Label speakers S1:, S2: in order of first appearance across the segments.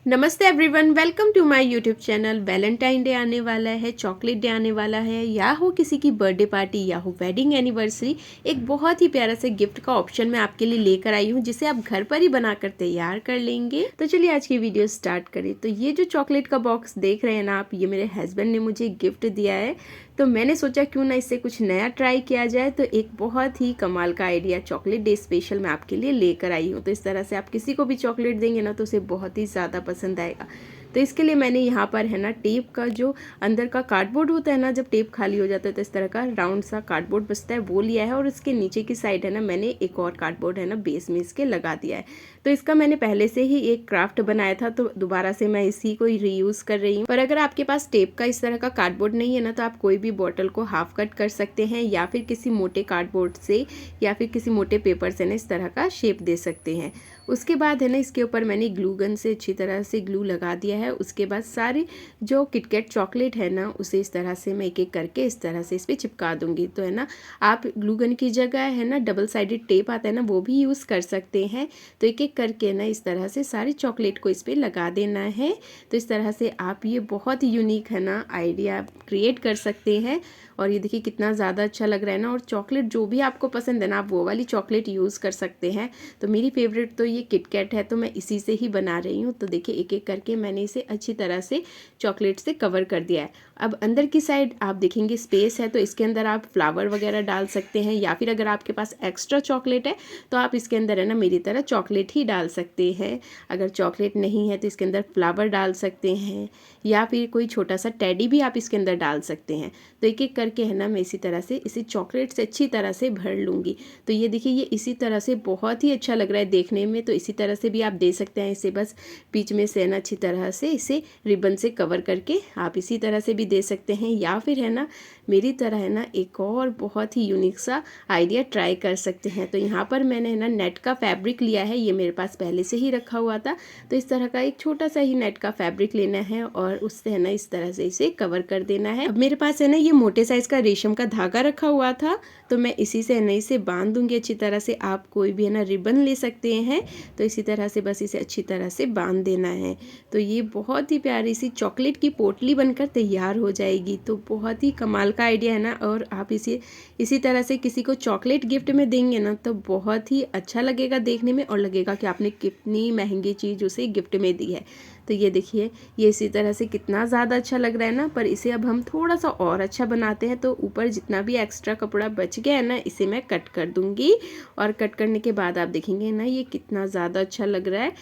S1: नमस्ते everyone, welcome to my YouTube channel. Valentine day आने वाला है, चॉकलेट डे आने वाला है, या हो किसी की बर्थडे पार्टी या हो वेडिंग एनिवर्सरी, एक बहुत ही प्यारा सा गिफ्ट का ऑप्शन मैं आपके लिए लेकर आई हूँ जिसे आप घर पर ही बनाकर तैयार कर लेंगे। तो चलिए आज की वीडियो स्टार्ट करें। तो ये जो चॉकलेट का बॉक्स देख रहे हैं ना आप, ये मेरे हस्बैंड ने मुझे गिफ्ट दिया है। तो मैंने सोचा क्यों ना इससे कुछ नया ट्राई किया जाए। तो एक बहुत ही कमाल का आइडिया चॉकलेट डे स्पेशल मैं आपके लिए लेकर आई हूँ। तो इस तरह से आप किसी को भी चॉकलेट देंगे ना तो उसे बहुत ही ज़्यादा पसंद आएगा। तो इसके लिए मैंने यहाँ पर है ना टेप का जो अंदर का कार्डबोर्ड होता है ना, जब टेप खाली हो जाता है तो इस तरह का राउंड सा कार्डबोर्ड बचता है, वो लिया है। और इसके नीचे की साइड है ना, मैंने एक और कार्डबोर्ड है ना बेस में इसके लगा दिया है। तो इसका मैंने पहले से ही एक क्राफ्ट बनाया था, तो दोबारा से मैं इसी को रीयूज कर रही हूँ। पर अगर आपके पास टेप का इस तरह का कार्डबोर्ड नहीं है ना, तो आप कोई भी बॉटल को हाफ कट कर सकते हैं, या फिर किसी मोटे कार्डबोर्ड से या फिर किसी मोटे पेपर से ना इस तरह का शेप दे सकते हैं। उसके बाद है ना, इसके ऊपर मैंने ग्लू गन से अच्छी तरह से ग्लू लगा दिया है। उसके बाद सारी जो किटकैट चॉकलेट है ना, उसे इस तरह से मैं एक एक करके इस तरह से इस पर चिपका दूंगी। तो है ना, आप ग्लू गन की जगह है ना डबल साइडेड टेप आता है ना, वो भी यूज़ कर सकते हैं। तो एक एक करके ना इस तरह से सारी चॉकलेट को इस पर लगा देना है। तो इस तरह से आप ये बहुत ही यूनिक है ना आइडिया क्रिएट कर सकते हैं। और ये देखिए कितना ज़्यादा अच्छा लग रहा है ना। और चॉकलेट जो भी आपको पसंद है ना, आप वो वाली चॉकलेट यूज़ कर सकते हैं। तो मेरी फेवरेट तो ये किटकैट है, तो मैं इसी से ही बना रही हूँ। तो देखिए एक एक करके मैंने इसे अच्छी तरह से चॉकलेट से कवर कर दिया है। अब अंदर की साइड आप देखेंगे स्पेस है, तो इसके अंदर आप फ्लावर वगैरह डाल सकते हैं, या फिर अगर आपके पास एक्स्ट्रा चॉकलेट है तो आप इसके अंदर है ना मेरी तरह चॉकलेट ही डाल सकते हैं। अगर चॉकलेट नहीं है तो इसके अंदर फ्लावर डाल सकते हैं, या फिर कोई छोटा सा टेडी भी आप इसके अंदर डाल सकते हैं। तो एक एक करके है ना मैं इसी तरह से इसे चॉकलेट से अच्छी तरह से भर लूँगी। तो ये देखिए ये इसी तरह से बहुत ही अच्छा लग रहा है देखने में। तो इसी तरह से भी आप दे सकते हैं इसे, बस बीच में से ना अच्छी तरह से इसे रिबन से कवर करके आप इसी तरह से भी दे सकते हैं, या फिर है ना मेरी तरह है ना एक और बहुत ही यूनिक सा आइडिया ट्राई कर सकते हैं। तो यहाँ पर मैंने है ना नेट का फैब्रिक लिया है, ये मेरे पास पहले से ही रखा हुआ था। तो इस तरह का एक छोटा सा ही नेट का फैब्रिक लेना है और उससे है ना इस तरह से इसे कवर कर देना है। अब मेरे पास है ना ये मोटे साइज का रेशम का धागा रखा हुआ था, तो मैं इसी से है ना इसे बांध दूंगी अच्छी तरह से। आप कोई भी है ना रिबन ले सकते हैं। तो इसी तरह से बस इसे अच्छी तरह से बांध देना है। तो ये बहुत ही प्यारी सी चॉकलेट की पोटली बनकर तैयार हो जाएगी। तो बहुत ही कमाल का आइडिया है ना। और आप इसी तरह से किसी को चॉकलेट गिफ्ट में देंगे ना, तो बहुत ही अच्छा लगेगा देखने में, और लगेगा कि आपने कितनी महंगी चीज़ उसे गिफ्ट में दी है। तो ये देखिए ये इसी तरह से कितना ज़्यादा अच्छा लग रहा है ना। पर इसे अब हम थोड़ा सा और अच्छा बनाते हैं। तो ऊपर जितना भी एक्स्ट्रा कपड़ा बच गया है ना, इसे मैं कट कर दूंगी। और कट करने के बाद आप देखेंगे ना ये कितना ज़्यादा अच्छा लग रहा है।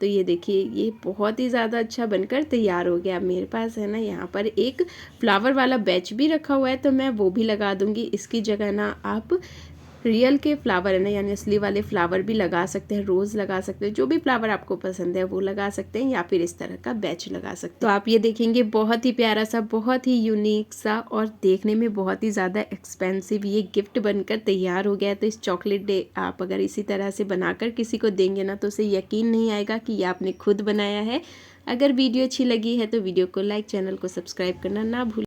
S1: तो ये देखिए ये बहुत ही ज़्यादा अच्छा बनकर तैयार हो गया। मेरे पास है ना यहाँ पर एक फ्लावर वाला बैच भी रखा हुआ है, तो मैं वो भी लगा दूंगी। इसकी जगह ना आप रियल के फ्लावर है ना, यानी असली वाले फ्लावर भी लगा सकते हैं, रोज़ लगा सकते हैं, जो भी फ्लावर आपको पसंद है वो लगा सकते हैं, या फिर इस तरह का बैच लगा सकते हैं। तो आप ये देखेंगे बहुत ही प्यारा सा, बहुत ही यूनिक सा और देखने में बहुत ही ज़्यादा एक्सपेंसिव ये गिफ्ट बनकर तैयार हो गया है। तो इस चॉकलेट डे आप अगर इसी तरह से बनाकर किसी को देंगे ना, तो उसे यकीन नहीं आएगा कि ये आपने खुद बनाया है। अगर वीडियो अच्छी लगी है तो वीडियो को लाइक, चैनल को सब्सक्राइब करना ना भूलें।